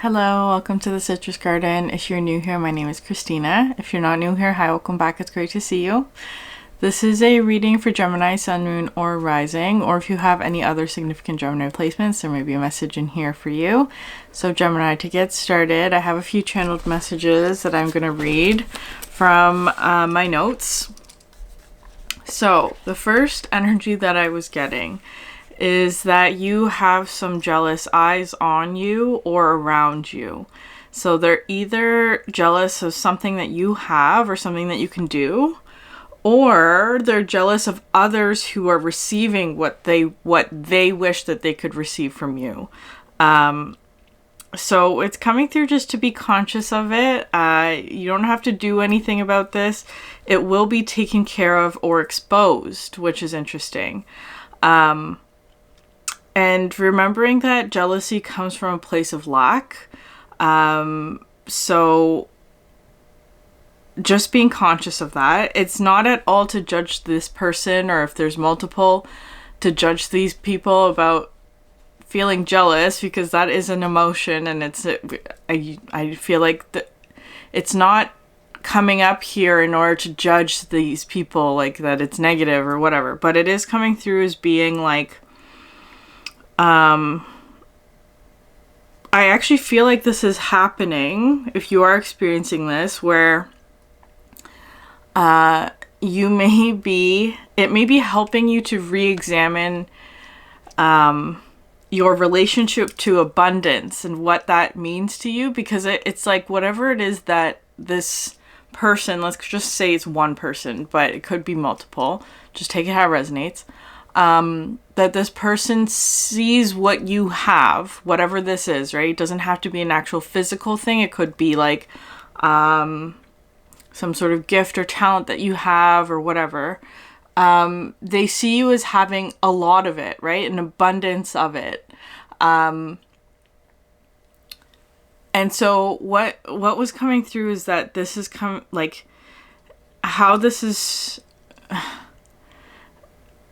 Hello, welcome to the Citrus Garden. If you're new here, my name is Christina. If you're not new here, hi, welcome back. It's great to see you. This is a reading for Gemini, Sun, Moon, or Rising, or if you have any other significant Gemini placements, there may be a message in here for you. So Gemini, to get started, I have a few channeled messages that I'm going to read from my notes. So the first energy that I was getting is that you have some jealous eyes on you or around you. So they're either jealous of something that you have or something that you can do, or they're jealous of others who are receiving what they wish that they could receive from you. So it's coming through just to be conscious of it. You don't have to do anything about this. It will be taken care of or exposed, which is interesting. And remembering that jealousy comes from a place of lack. So just being conscious of that. It's not at all to judge this person, or if there's multiple, to judge these people about feeling jealous, because that is an emotion, and I feel like it's not coming up here in order to judge these people, like that it's negative or whatever, but it is coming through as being like, I actually feel like this is happening, if you are experiencing this, where it may be helping you to re-examine your relationship to abundance and what that means to you, because it's like whatever it is that this person, let's just say it's one person, but it could be multiple, just take it how it resonates, that this person sees what you have, whatever this is, right? It doesn't have to be an actual physical thing. It could be like some sort of gift or talent that you have or whatever. They see you as having a lot of it, right? An abundance of it. And so what was coming through is that this is how this is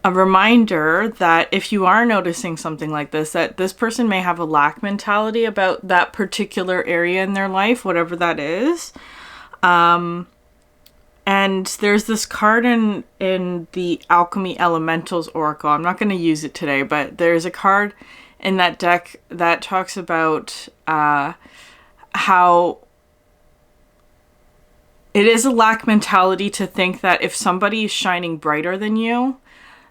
a reminder that if you are noticing something like this, that this person may have a lack mentality about that particular area in their life, whatever that is. And there's this card in the Alchemy Elementals Oracle. I'm not going to use it today, but there's a card in that deck that talks about how it is a lack mentality to think that if somebody is shining brighter than you,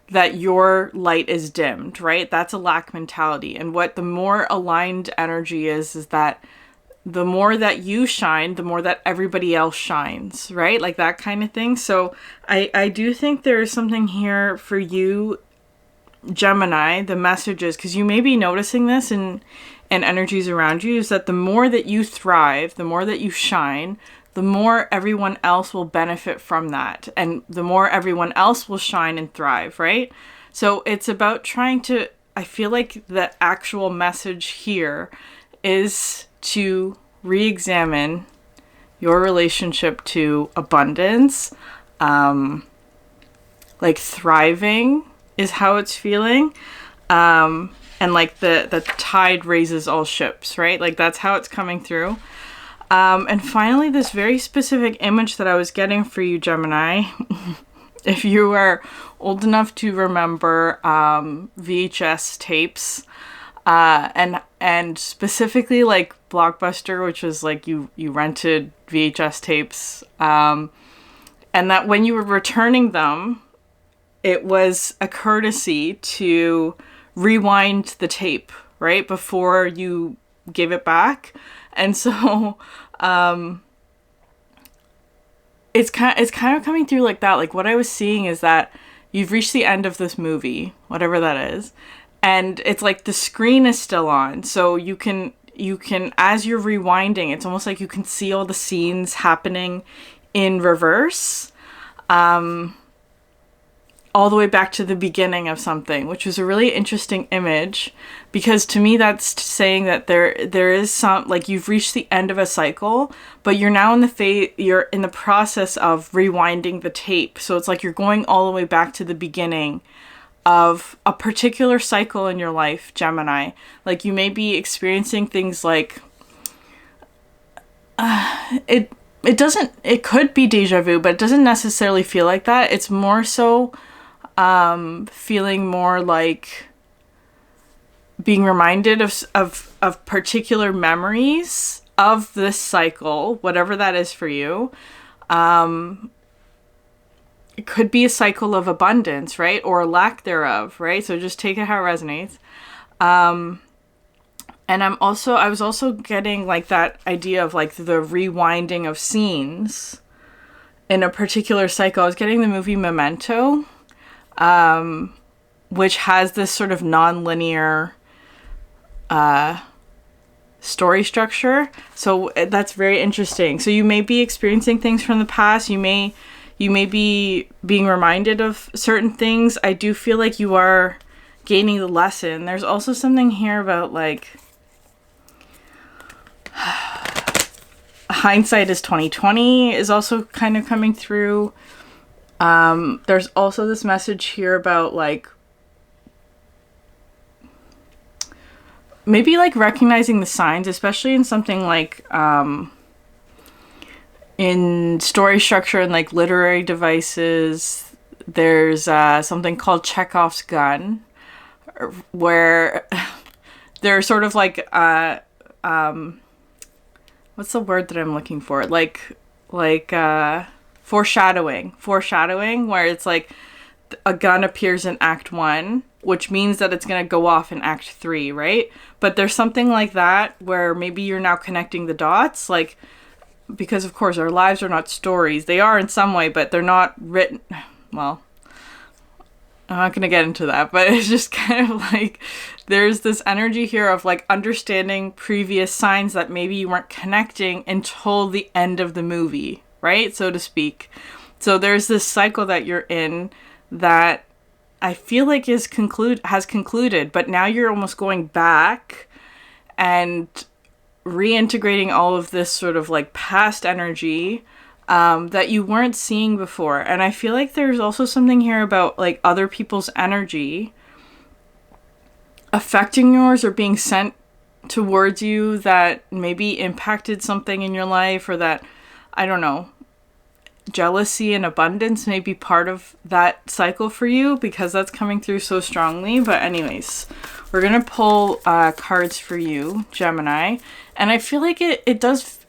that your light is dimmed, right? That's a lack mentality. And what the more aligned energy is that the more that you shine, the more that everybody else shines, right? Like that kind of thing. So I do think there is something here for you, Gemini, the messages, because you may be noticing this in energies around you, is that the more that you thrive, the more that you shine, the more everyone else will benefit from that. And the more everyone else will shine and thrive, right? So it's about trying to, I feel like the actual message here is to re-examine your relationship to abundance. Like thriving is how it's feeling. And like the tide raises all ships, right? Like that's how it's coming through. And finally, this very specific image that I was getting for you, Gemini, if you are old enough to remember VHS tapes, and specifically like Blockbuster, which was like you rented VHS tapes, and that when you were returning them, it was a courtesy to rewind the tape, right, before you gave it back. And so it's kind of coming through like that. Like what I was seeing is that you've reached the end of this movie, whatever that is, and it's like the screen is still on. So you can as you're rewinding, it's almost like you can see all the scenes happening in reverse. All the way back to the beginning of something, which was a really interesting image, because to me that's saying that there is some, like, you've reached the end of a cycle, but you're now in you're in the process of rewinding the tape. So it's like you're going all the way back to the beginning of a particular cycle in your life, Gemini. Like you may be experiencing things like it doesn't, it could be deja vu, but it doesn't necessarily feel like that. It's more so feeling more like being reminded of particular memories of this cycle, whatever that is for you. It could be a cycle of abundance, right? Or lack thereof, right? So just take it how it resonates. And I was also getting like that idea of like the rewinding of scenes in a particular cycle. I was getting the movie Memento, which has this sort of non-linear story structure. So that's very interesting. So you may be experiencing things from the past. You may be being reminded of certain things. I do feel like you are gaining the lesson. There's also something here about like hindsight is 2020 is also kind of coming through. There's also this message here about like maybe like recognizing the signs, especially in something like in story structure and like literary devices. There's something called Chekhov's gun, where they're sort of like what's the word that I'm looking for? Like foreshadowing, where it's like a gun appears in Act 1, which means that it's going to go off in Act 3, right? But there's something like that where maybe you're now connecting the dots, like, because of course our lives are not stories. They are in some way, but they're not written. Well, I'm not going to get into that, but it's just kind of like there's this energy here of like understanding previous signs that maybe you weren't connecting until the end of the movie, right? So to speak. So there's this cycle that you're in that I feel like has concluded, but now you're almost going back and reintegrating all of this sort of like past energy that you weren't seeing before. And I feel like there's also something here about like other people's energy affecting yours or being sent towards you that maybe impacted something in your life, or that, I don't know, jealousy and abundance may be part of that cycle for you, because that's coming through so strongly. But anyways, we're gonna pull cards for you, Gemini, and I feel like it does.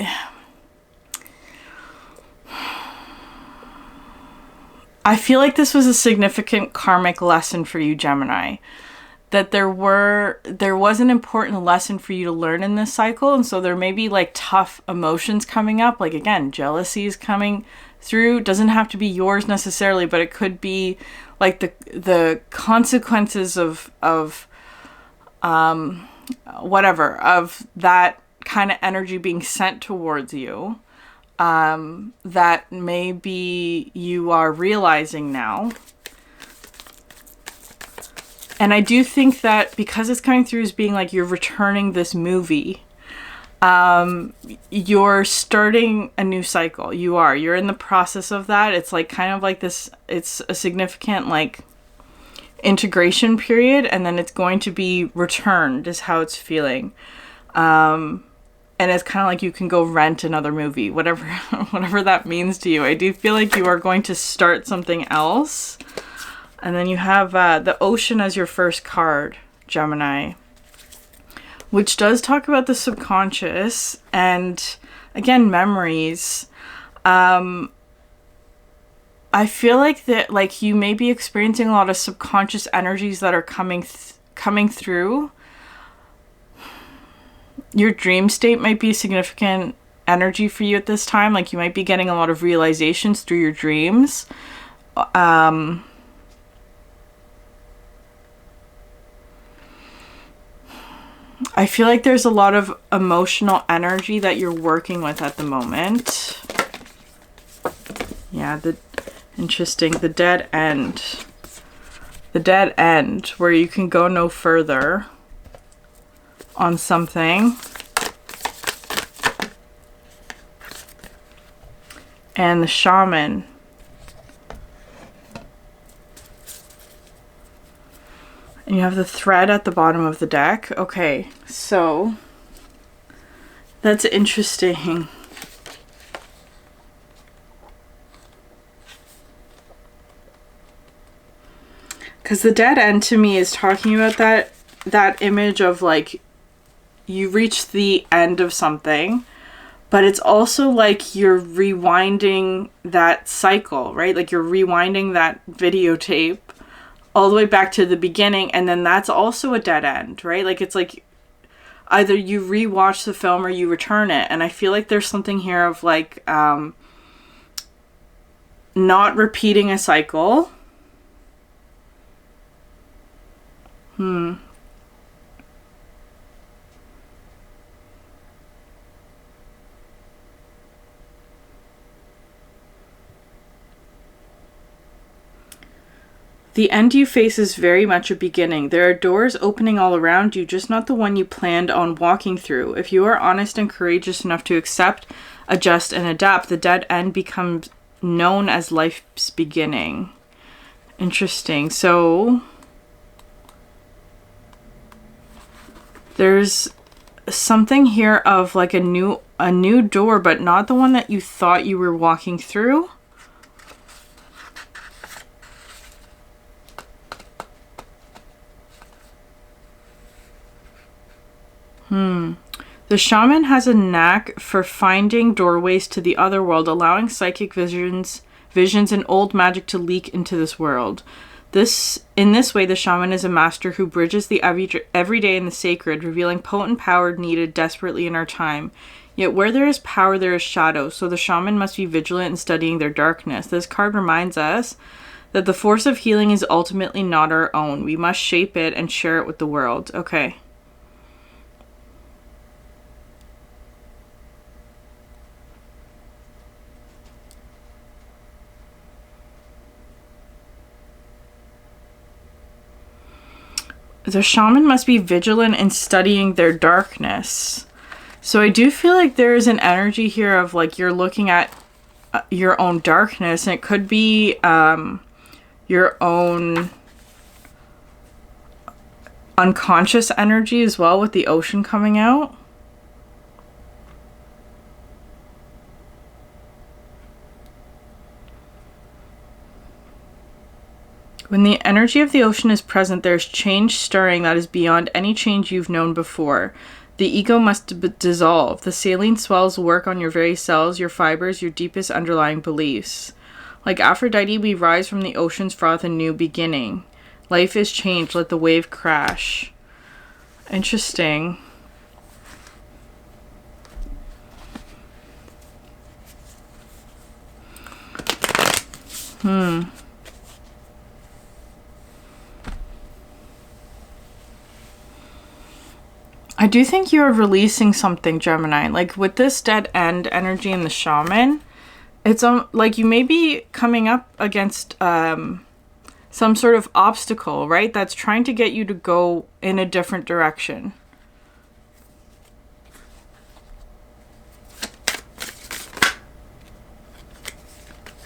I feel like this was a significant karmic lesson for you, Gemini. That there was an important lesson for you to learn in this cycle, and so there may be like tough emotions coming up. Like again, jealousy is coming through. Doesn't have to be yours necessarily, but it could be like the consequences of whatever, of that kind of energy being sent towards you, that maybe you are realizing now. And I do think that because it's coming through as being like you're returning this movie, you're starting a new cycle. You're in the process of that. It's like kind of like this, it's a significant like integration period, and then it's going to be returned is how it's feeling. And it's kind of like you can go rent another movie, whatever that means to you. I do feel like you are going to start something else. And then you have the Ocean as your first card, Gemini, which does talk about the subconscious and, again, memories. I feel like that, like, you may be experiencing a lot of subconscious energies that are coming through. Your dream state might be significant energy for you at this time. Like, you might be getting a lot of realizations through your dreams. I feel like there's a lot of emotional energy that you're working with at the moment. Yeah, interesting. The dead end. The dead end, where you can go no further on something. And the Shaman. And you have the thread at the bottom of the deck. Okay, so that's interesting. Because the dead end to me is talking about that image of like you reach the end of something, but it's also like you're rewinding that cycle, right? Like you're rewinding that videotape all the way back to the beginning, and then that's also a dead end, right? Like it's like either you rewatch the film or you return it. And I feel like there's something here of like not repeating a cycle. The end you face is very much a beginning. There are doors opening all around you, just not the one you planned on walking through. If you are honest and courageous enough to accept, adjust, and adapt, the dead end becomes known as life's beginning. Interesting. So there's something here of like a new door, but not the one that you thought you were walking through. The shaman has a knack for finding doorways to the other world, allowing psychic visions and old magic to leak into this world. In this way, the shaman is a master who bridges the everyday and the sacred, revealing potent power needed desperately in our time. Yet where there is power, there is shadow, so the shaman must be vigilant in studying their darkness. This card reminds us that the force of healing is ultimately not our own. We must shape it and share it with the world. Okay. The shaman must be vigilant in studying their darkness. So I do feel like there is an energy here of like you're looking at your own darkness, and it could be your own unconscious energy as well, with the ocean coming out. When the energy of the ocean is present, there's change stirring that is beyond any change you've known before. The ego must dissolve. The saline swells work on your very cells, your fibers, your deepest underlying beliefs. Like Aphrodite, we rise from the ocean's froth, a new beginning. Life is changed. Let the wave crash. Interesting. I do think you're releasing something, Gemini. Like with this dead end energy in the shaman, it's like you may be coming up against some sort of obstacle, right? That's trying to get you to go in a different direction.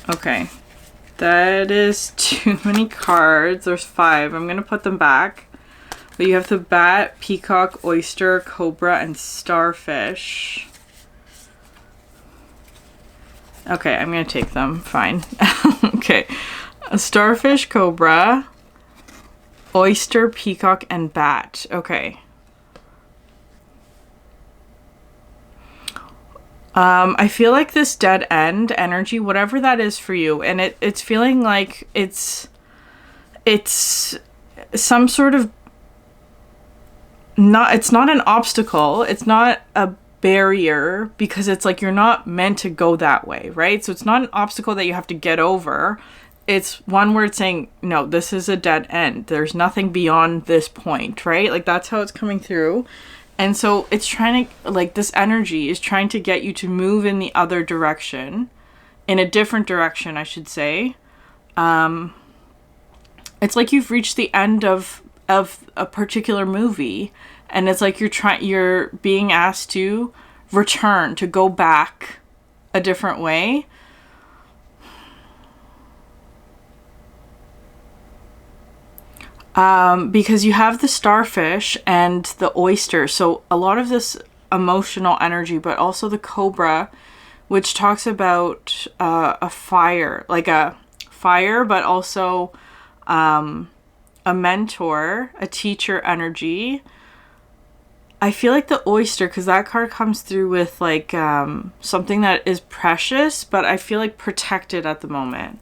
Okay. That is too many cards. There's 5. I'm going to put them back. But you have the bat, peacock, oyster, cobra, and starfish. Okay, I'm going to take them. Fine. Okay. A starfish, cobra, oyster, peacock, and bat. Okay. I feel like this dead end energy, whatever that is for you, and it's feeling like it's some sort of it's not an obstacle, it's not a barrier, because it's like you're not meant to go that way, right? So it's not an obstacle that you have to get over. It's one where it's saying, no, this is a dead end. There's nothing beyond this point, right? Like that's how it's coming through. And so it's trying to, like, this energy is trying to get you to move in the other direction, in a different direction, I should say. It's like you've reached the end of a particular movie, and it's like you're being asked to return, to go back a different way. Because you have the starfish and the oyster, so a lot of this emotional energy, but also the cobra, which talks about a fire, like a fire, but also a mentor, a teacher energy. I feel like the oyster, because that card comes through with like something that is precious, but I feel like protected at the moment.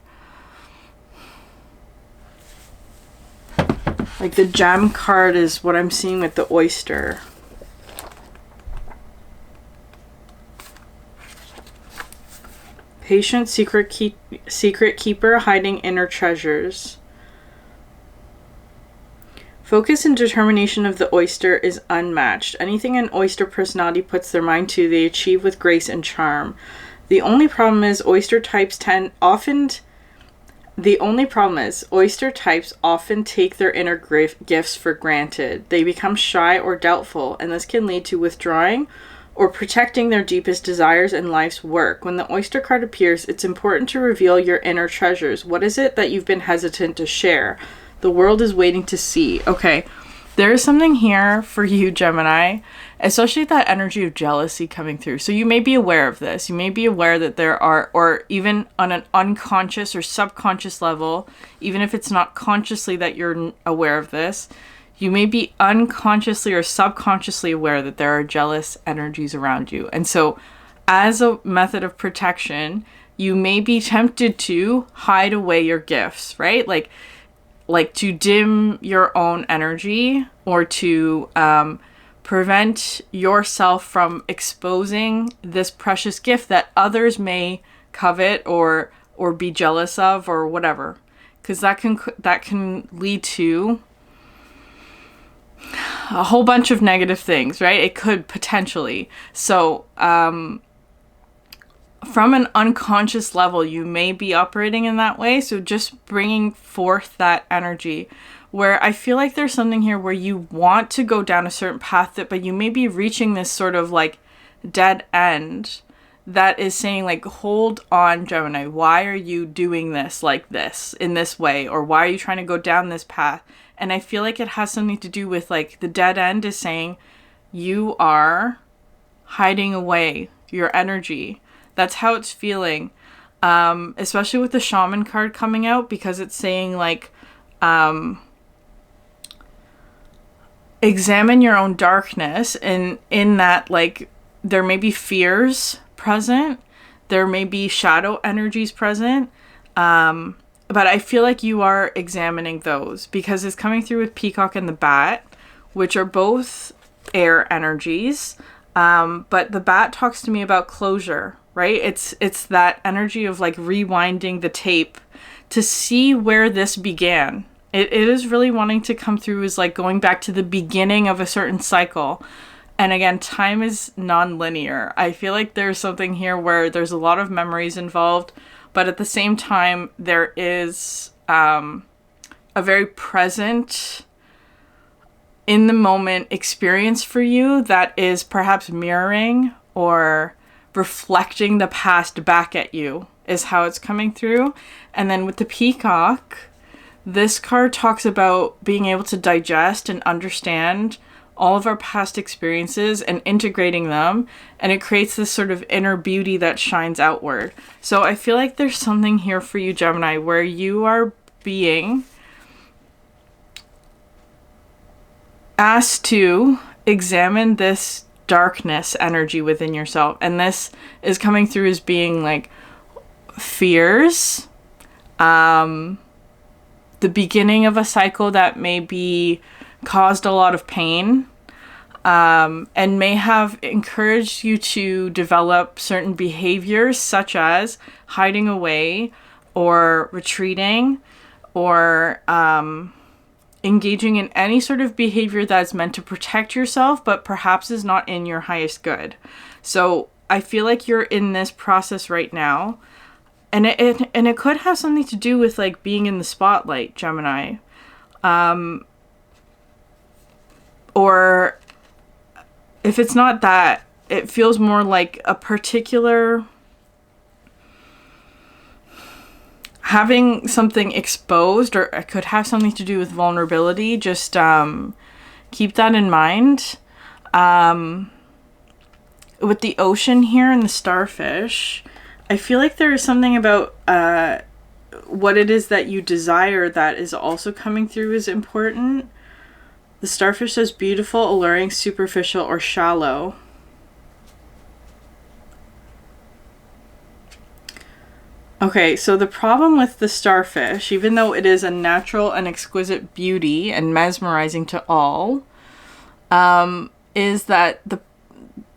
Like the gem card is what I'm seeing with the oyster. Patient, secret keeper, hiding inner treasures. Focus and determination of the oyster is unmatched. Anything an oyster personality puts their mind to, they achieve with grace and charm. The only problem is oyster types often take their inner gifts for granted. They become shy or doubtful, and this can lead to withdrawing or protecting their deepest desires in life's work. When the oyster card appears, it's important to reveal your inner treasures. What is it that you've been hesitant to share? The world is waiting to see. Okay, there is something here for you, Gemini, especially that energy of jealousy coming through. So you may be aware of this. You may be aware that there are, or even on an unconscious or subconscious level, even if it's not consciously that you're aware of this, you may be unconsciously or subconsciously aware that there are jealous energies around you. And so as a method of protection, you may be tempted to hide away your gifts, right? Like to dim your own energy, or to prevent yourself from exposing this precious gift that others may covet or be jealous of or whatever. Because that can lead to a whole bunch of negative things, right? It could potentially. So from an unconscious level, you may be operating in that way. So just bringing forth that energy, where I feel like there's something here where you want to go down a certain path, but you may be reaching this sort of like dead end that is saying like, hold on, Gemini, why are you doing this like this in this way? Or why are you trying to go down this path? And I feel like it has something to do with like the dead end is saying you are hiding away your energy. That's how it's feeling, especially with the shaman card coming out, because it's saying like, examine your own darkness, and in that, like, there may be fears present, there may be shadow energies present, but I feel like you are examining those, because it's coming through with Peacock and the Bat, which are both air energies, but the Bat talks to me about closure, right? It's that energy of like rewinding the tape to see where this began. It is really wanting to come through as like going back to the beginning of a certain cycle. And again, time is non-linear. I feel like there's something here where there's a lot of memories involved, but at the same time, there is a very present, in the moment experience for you that is perhaps mirroring or reflecting the past back at you, is how it's coming through. And then with the Peacock, this card talks about being able to digest and understand all of our past experiences and integrating them, and it creates this sort of inner beauty that shines outward. So I feel like there's something here for you, Gemini, where you are being asked to examine this darkness energy within yourself, and this is coming through as being like fears, the beginning of a cycle that may be caused a lot of pain, and may have encouraged you to develop certain behaviors such as hiding away or retreating or engaging in any sort of behavior that's meant to protect yourself but perhaps is not in your highest good. So I feel like you're in this process right now, and it could have something to do with like being in the spotlight, Gemini, or if it's not that, it feels more like a particular having something exposed, or it could have something to do with vulnerability. Just keep that in mind. With the ocean here and the starfish, I feel like there is something about what it is that you desire that is also coming through is important. The starfish says beautiful, alluring, superficial, or shallow. Okay, so the problem with the starfish, even though it is a natural and exquisite beauty and mesmerizing to all, is that the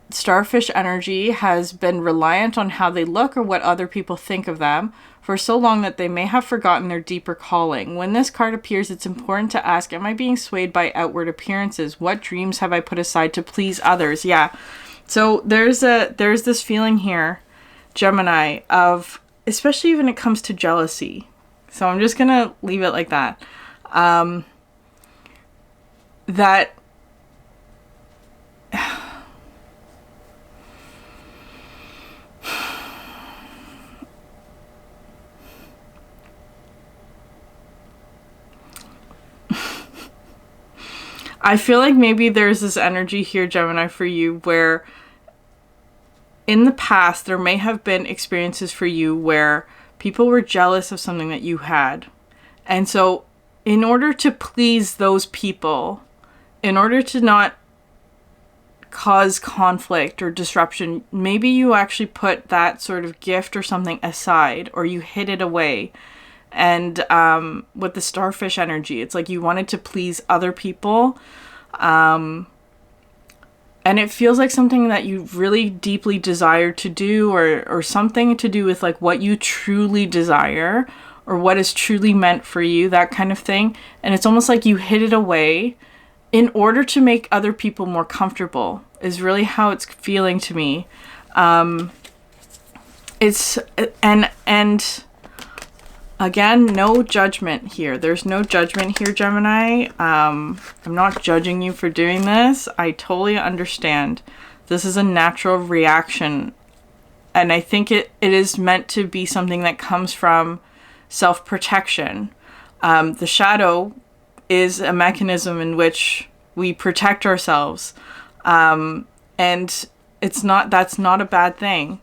starfish energy has been reliant on how they look or what other people think of them for so long that they may have forgotten their deeper calling. When this card appears, it's important to ask, am I being swayed by outward appearances? What dreams have I put aside to please others? Yeah. So there's this feeling here, Gemini, of, especially when it comes to jealousy. So I'm just going to leave it like that. That I feel like maybe there's this energy here, Gemini, for you where in the past there may have been experiences for you where people were jealous of something that you had. And so in order to please those people, in order to not cause conflict or disruption, maybe you actually put that sort of gift or something aside, or you hid it away. And with the starfish energy, it's like you wanted to please other people. And it feels like something that you really deeply desire to do, or something to do with like what you truly desire or what is truly meant for you, that kind of thing. And it's almost like you hid it away in order to make other people more comfortable, is really how it's feeling to me. It's, and again, no judgment here. There's no judgment here, Gemini. I'm not judging you for doing this. I totally understand. This is a natural reaction. And I think it is meant to be something that comes from self-protection. The shadow is a mechanism in which we protect ourselves. And that's not a bad thing.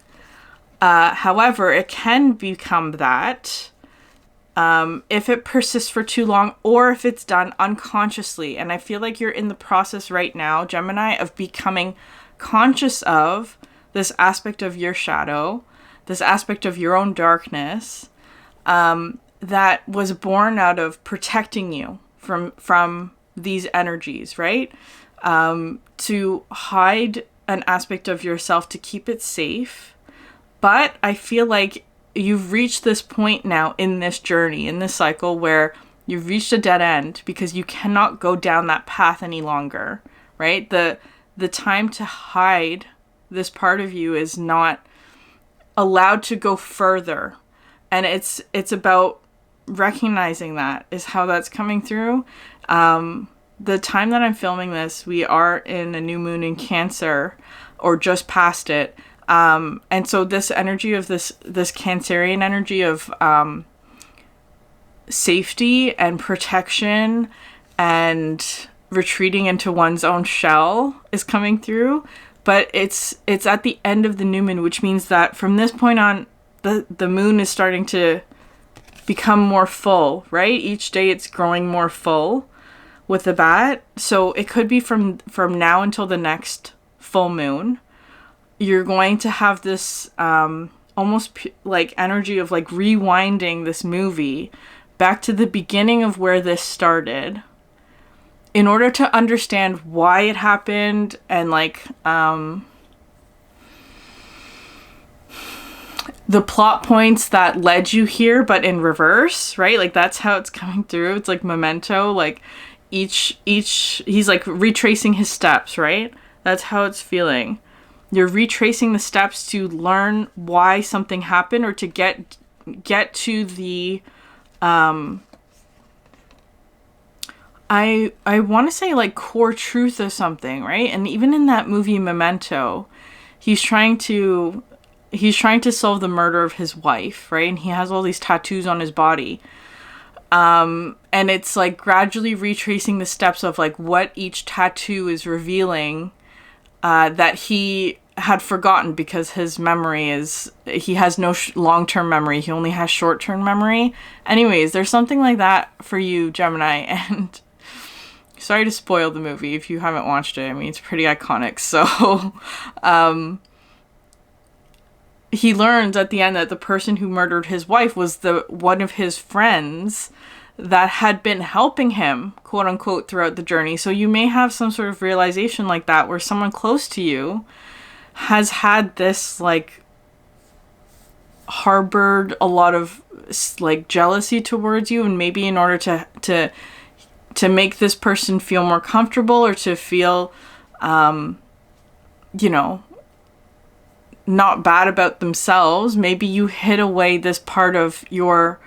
However, it can become that if it persists for too long, or if it's done unconsciously. And I feel like you're in the process right now, Gemini, of becoming conscious of this aspect of your shadow, this aspect of your own darkness, that was born out of protecting you from these energies, right? To hide an aspect of yourself to keep it safe. But I feel like you've reached this point now in this journey, in this cycle, where you've reached a dead end because you cannot go down that path any longer, right? The time to hide this part of you is not allowed to go further. And it's about recognizing that is how that's coming through. The time that I'm filming this, we are in a new moon in Cancer, or just past it. And so this energy of this Cancerian energy of safety and protection and retreating into one's own shell is coming through. But it's at the end of the new moon, which means that from this point on, the moon is starting to become more full, right? Each day it's growing more full with the bat. So it could be from now until the next full moon. You're going to have this almost like energy of like rewinding this movie back to the beginning of where this started in order to understand why it happened, and like the plot points that led you here, but in reverse, right? Like that's how it's coming through. It's like Memento, like each he's like retracing his steps, right? That's how it's feeling. You're retracing the steps to learn why something happened, or to get to the I want to say like core truth of something, right? And even in that movie Memento, he's trying to solve the murder of his wife, right? And he has all these tattoos on his body. And it's like gradually retracing the steps of like what each tattoo is revealing, that he had forgotten because his memory is, he has no long-term memory. He only has short-term memory. Anyways, there's something like that for you, Gemini. And sorry to spoil the movie if you haven't watched it. I mean, it's pretty iconic. So, he learns at the end that the person who murdered his wife was one of his friends that had been helping him, quote unquote, throughout the journey. So you may have some sort of realization like that where someone close to you has had this, like, harbored a lot of, like, jealousy towards you, and maybe in order to make this person feel more comfortable or to feel, you know, not bad about themselves, maybe you hid away this part of your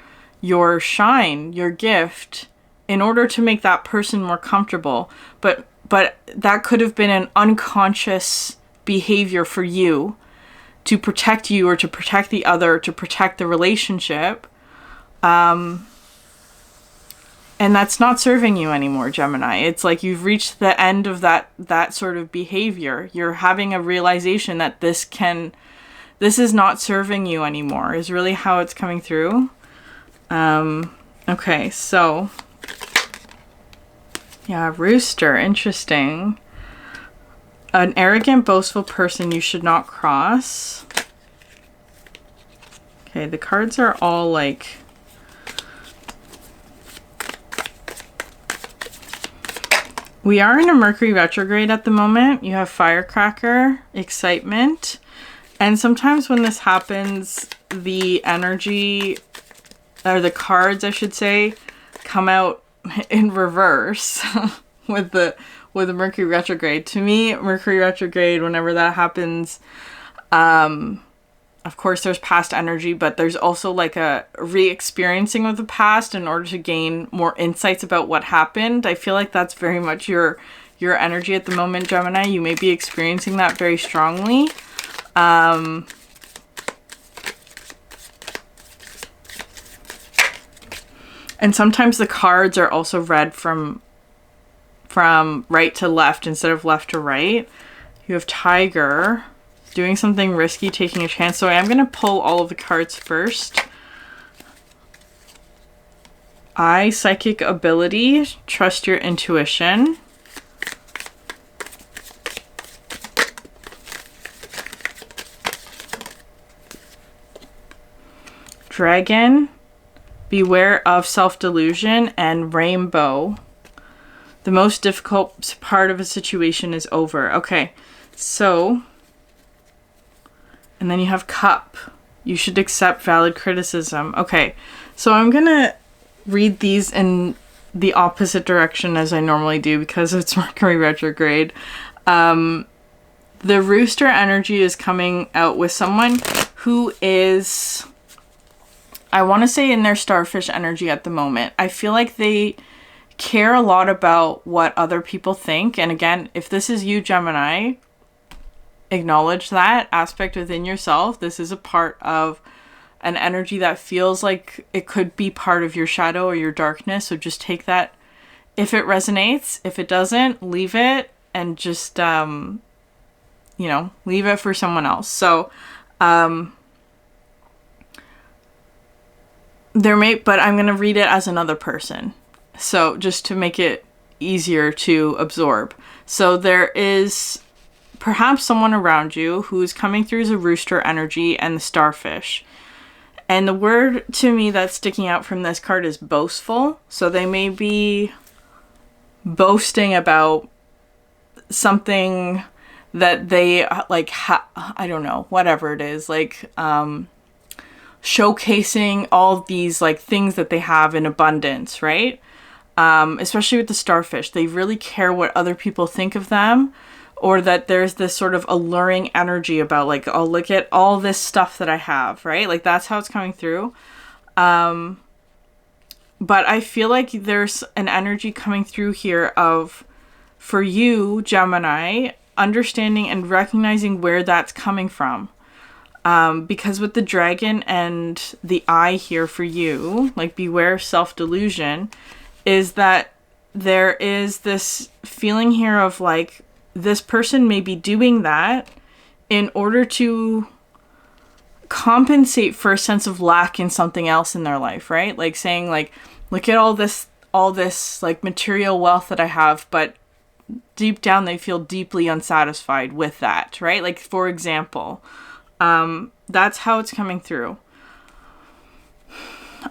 shine, your gift, in order to make that person more comfortable. But that could have been an unconscious behavior for you to protect you or to protect the other, to protect the relationship. And that's not serving you anymore, Gemini. It's like you've reached the end of that sort of behavior. You're having a realization that this is not serving you anymore, is really how it's coming through. Okay, so yeah, rooster, interesting. An arrogant, boastful person you should not cross. Okay, the cards are all like, we are in a Mercury retrograde at the moment. You have firecracker, excitement. And sometimes when this happens, the energy, or the cards, I should say, come out in reverse with the Mercury retrograde. To me, Mercury retrograde, whenever that happens, of course there's past energy, but there's also like a re-experiencing of the past in order to gain more insights about what happened. I feel like that's very much your energy at the moment, Gemini. You may be experiencing that very strongly. And sometimes the cards are also read from right to left instead of left to right. You have tiger, doing something risky, taking a chance. So I am going to pull all of the cards first. Psychic ability, trust your intuition. Dragon, beware of self-delusion, and rainbow. The most difficult part of a situation is over. Okay, so, and then you have cup. You should accept valid criticism. Okay, so I'm gonna read these in the opposite direction as I normally do because it's Mercury retrograde. The rooster energy is coming out with someone who is, I want to say, in their starfish energy at the moment. I feel like they care a lot about what other people think. And again, if this is you, Gemini, acknowledge that aspect within yourself. This is a part of an energy that feels like it could be part of your shadow or your darkness. So just take that if it resonates. If it doesn't, leave it and just, you know, leave it for someone else. So, but I'm going to read it as another person. So just to make it easier to absorb. So there is perhaps someone around you who's coming through as a rooster energy and the starfish. And the word to me that's sticking out from this card is boastful. So they may be boasting about something that they like, I don't know, whatever it is, like, showcasing all these like things that they have in abundance, right? Especially with the starfish, they really care what other people think of them, or that there's this sort of alluring energy about like, oh, look at all this stuff that I have, right? Like that's how it's coming through. But I feel like there's an energy coming through here of, for you, Gemini, understanding and recognizing where that's coming from. Because with the dragon and the eye here for you, like beware self-delusion, is that there is this feeling here of like, this person may be doing that in order to compensate for a sense of lack in something else in their life, right? Like saying like, look at all this like material wealth that I have, but deep down they feel deeply unsatisfied with that, right? Like, for example, that's how it's coming through.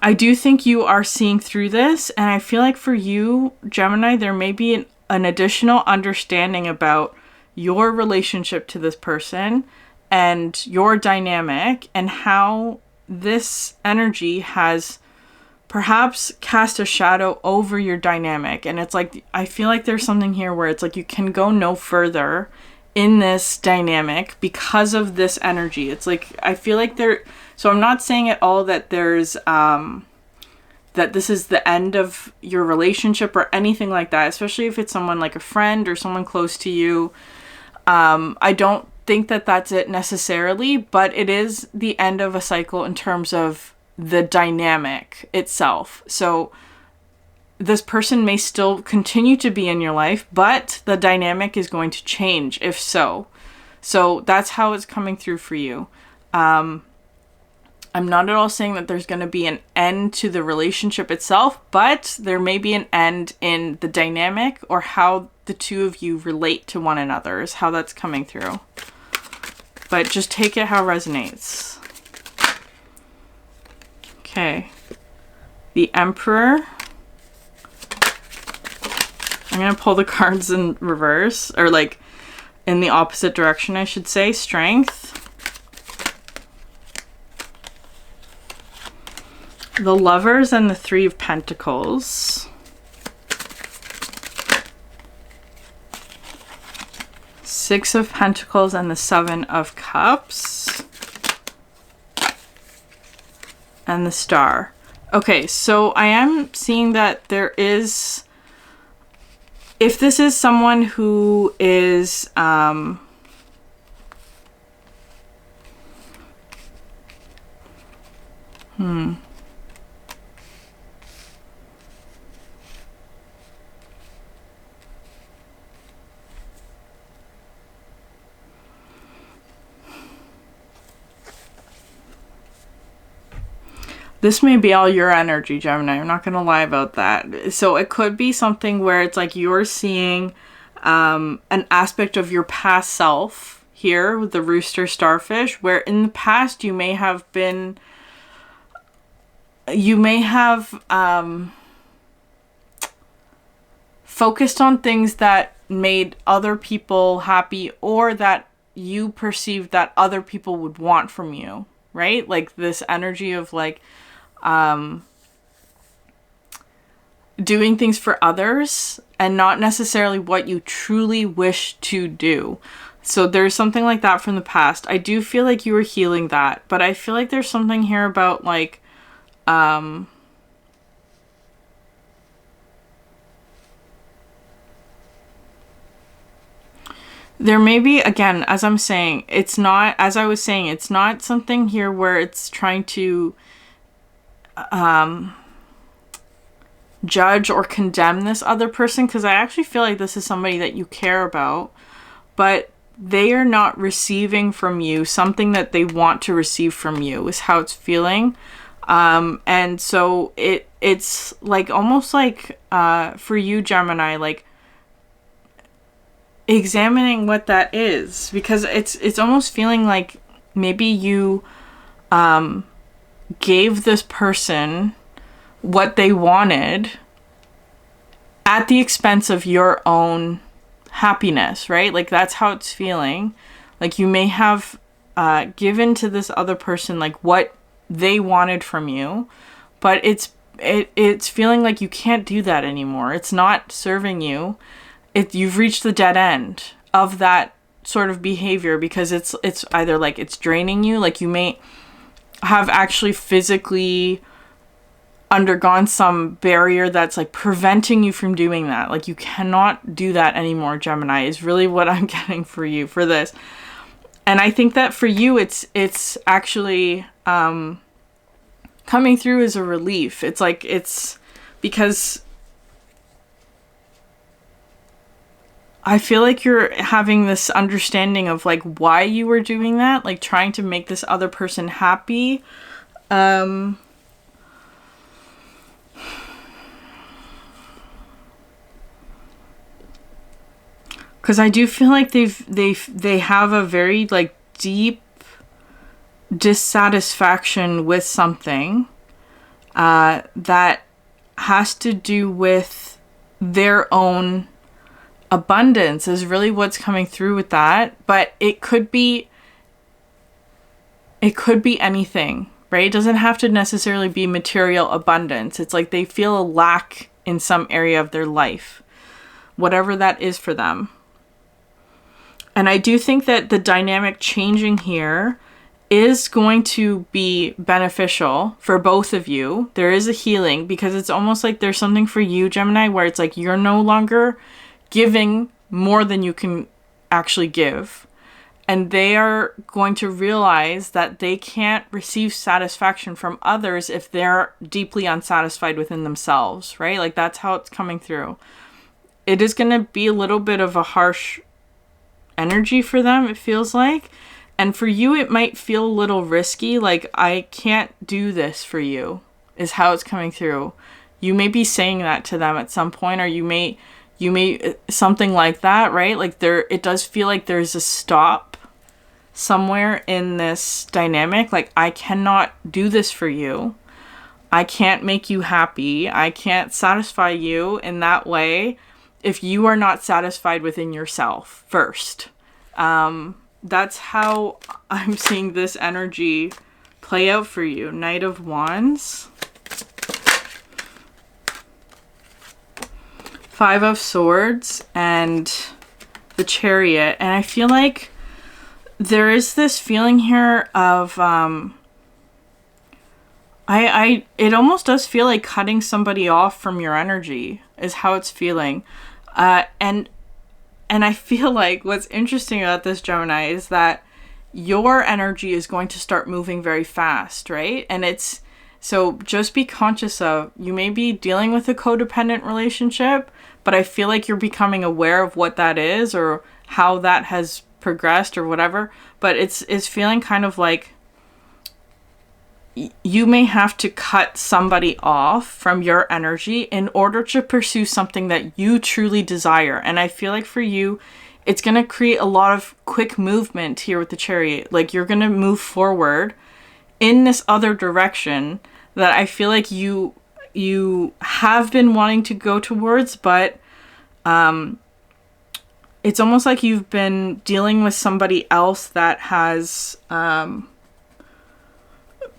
I do think you are seeing through this, and I feel like for you, Gemini, there may be an additional understanding about your relationship to this person and your dynamic, and how this energy has perhaps cast a shadow over your dynamic. And it's like, I feel like there's something here where it's like you can go no further in this dynamic because of this energy. It's like, I feel like so I'm not saying at all that there's that this is the end of your relationship or anything like that, especially if it's someone like a friend or someone close to you. I don't think that that's it necessarily, but it is the end of a cycle in terms of the dynamic itself. So this person may still continue to be in your life, but the dynamic is going to change if so. So that's how it's coming through for you. I'm not at all saying that there's going to be an end to the relationship itself, but there may be an end in the dynamic or how the two of you relate to one another is how that's coming through. But just take it how it resonates. Okay. The Emperor. I'm going to pull the cards in reverse, or like in the opposite direction, I should say. Strength. The Lovers and the Three of Pentacles. Six of Pentacles and the Seven of Cups. And the Star. Okay, so I am seeing that there is, if this is someone who is this may be all your energy, Gemini. I'm not going to lie about that. So it could be something where it's like you're seeing an aspect of your past self here with the rooster starfish, where in the past you may have focused on things that made other people happy, or that you perceived that other people would want from you, right? Like this energy of like, doing things for others and not necessarily what you truly wish to do. So there's something like that from the past. I do feel like you were healing that, but I feel like there's something here about like, there may be, again, as I'm saying, it's not, as I was saying, it's not something here where it's trying to judge or condemn this other person, because I actually feel like this is somebody that you care about, but they are not receiving from you something that they want to receive from you, is how it's feeling. And so it's like almost like for you, Gemini, like examining what that is, because it's almost feeling like maybe you gave this person what they wanted at the expense of your own happiness, right? Like that's how it's feeling. Like you may have given to this other person like what they wanted from you, but it's feeling like you can't do that anymore. It's not serving you. You've reached the dead end of that sort of behavior, because it's either like it's draining you, like you may have actually physically undergone some barrier that's like preventing you from doing that. Like you cannot do that anymore, Gemini, is really what I'm getting for you for this. And I think that for you, it's actually coming through as a relief. It's like, it's because I feel like you're having this understanding of like why you were doing that, like trying to make this other person happy. Because I do feel like they have a very like deep dissatisfaction with something that has to do with their own abundance is really what's coming through with that. But it could be anything, right? It doesn't have to necessarily be material abundance. It's like they feel a lack in some area of their life, whatever that is for them. And I do think that the dynamic changing here is going to be beneficial for both of you. There is a healing, because it's almost like there's something for you, Gemini, where it's like you're no longer giving more than you can actually give. And they are going to realize that they can't receive satisfaction from others if they're deeply unsatisfied within themselves, right? Like that's how it's coming through. It is going to be a little bit of a harsh energy for them, it feels like. And for you, it might feel a little risky. Like, I can't do this for you, is how it's coming through. You may be saying that to them at some point, or you may, something like that, right? Like it does feel like there's a stop somewhere in this dynamic. Like, I cannot do this for you. I can't make you happy. I can't satisfy you in that way if you are not satisfied within yourself first. That's how I'm seeing this energy play out for you. Knight of Wands. Five of Swords and the Chariot. And I feel like there is this feeling here of, it almost does feel like cutting somebody off from your energy is how it's feeling. And I feel like what's interesting about this, Gemini, is that your energy is going to start moving very fast, right? And it's, so just be conscious of, you may be dealing with a codependent relationship, but I feel like you're becoming aware of what that is or how that has progressed or whatever. But it's feeling kind of like you may have to cut somebody off from your energy in order to pursue something that you truly desire. And I feel like for you, it's going to create a lot of quick movement here with the Chariot. Like, you're going to move forward in this other direction that I feel like you have been wanting to go towards, but it's almost like you've been dealing with somebody else that has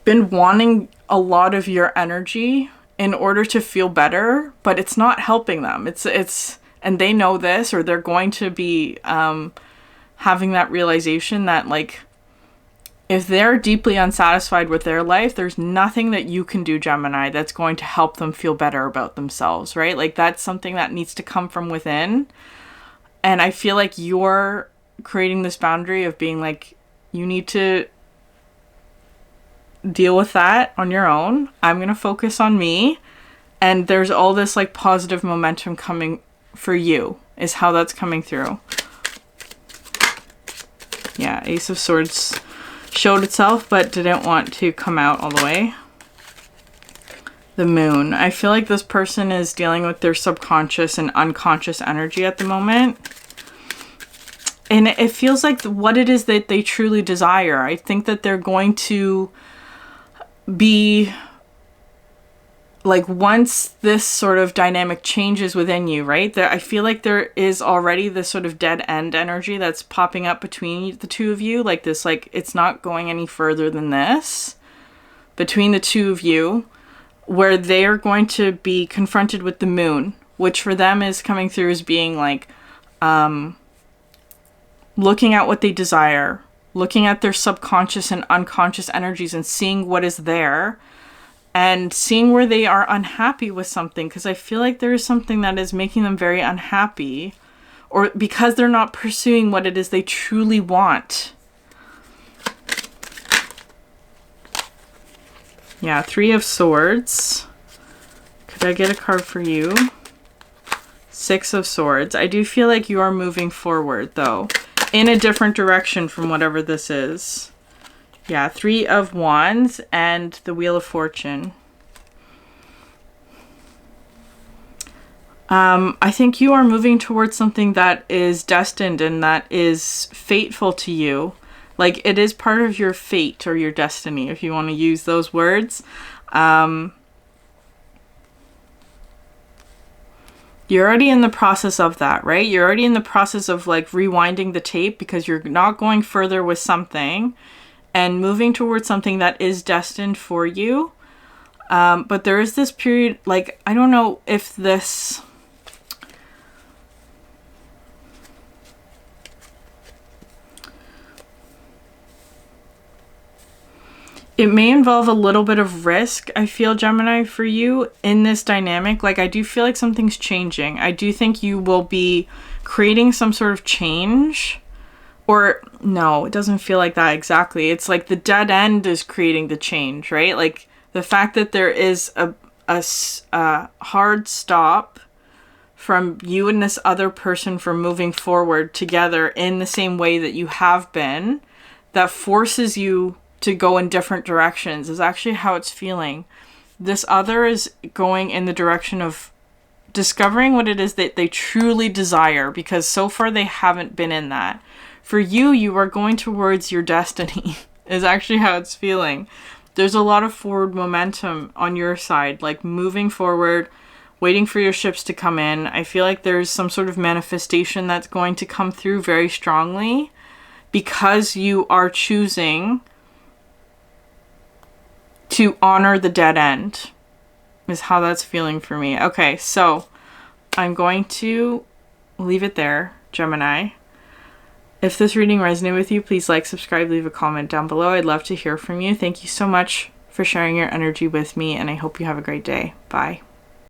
been wanting a lot of your energy in order to feel better, but it's not helping them. It's and they know this, or they're going to be having that realization that, like, if they're deeply unsatisfied with their life, there's nothing that you can do, Gemini, that's going to help them feel better about themselves, right? Like, that's something that needs to come from within. And I feel like you're creating this boundary of being like, you need to deal with that on your own. I'm going to focus on me. And there's all this like positive momentum coming for you is how that's coming through. Yeah, Ace of Swords showed itself but didn't want to come out all the way. The Moon. I feel like this person is dealing with their subconscious and unconscious energy at the moment. And it feels like what it is that they truly desire. I think that they're going to be like, once this sort of dynamic changes within you, right? I feel like there is already this sort of dead end energy that's popping up between the two of you. Like this, like, it's not going any further than this between the two of you, where they are going to be confronted with the Moon, which for them is coming through as being like, looking at what they desire, looking at their subconscious and unconscious energies and seeing what is there and seeing where they are unhappy with something. Because I feel like there is something that is making them very unhappy, or because they're not pursuing what it is they truly want. Yeah, Three of Swords. Could I get a card for you? Six of Swords. I do feel like you are moving forward, though, in a different direction from whatever this is. Yeah, Three of Wands and the Wheel of Fortune. I think you are moving towards something that is destined and that is fateful to you. Like, it is part of your fate or your destiny, if you want to use those words. You're already in the process of that, right? You're already in the process of like rewinding the tape because you're not going further with something and moving towards something that is destined for you. But there is this period, like, I don't know if this... It may involve a little bit of risk, I feel, Gemini, for you in this dynamic. Like, I do feel like something's changing. I do think you will be creating some sort of change. Or, no, it doesn't feel like that exactly. It's like the dead end is creating the change, right? Like, the fact that there is a hard stop from you and this other person from moving forward together in the same way that you have been, that forces you to go in different directions is actually how it's feeling. This other is going in the direction of discovering what it is that they truly desire, because so far they haven't been in that. For you, you are going towards your destiny is actually how it's feeling. There's a lot of forward momentum on your side, like moving forward, waiting for your ships to come in. I feel like there's some sort of manifestation that's going to come through very strongly because you are choosing to honor the dead end, is how that's feeling for me. Okay, so I'm going to leave it there, Gemini. If this reading resonated with you, please like, subscribe, leave a comment down below. I'd love to hear from you. Thank you so much for sharing your energy with me, and I hope you have a great day. Bye.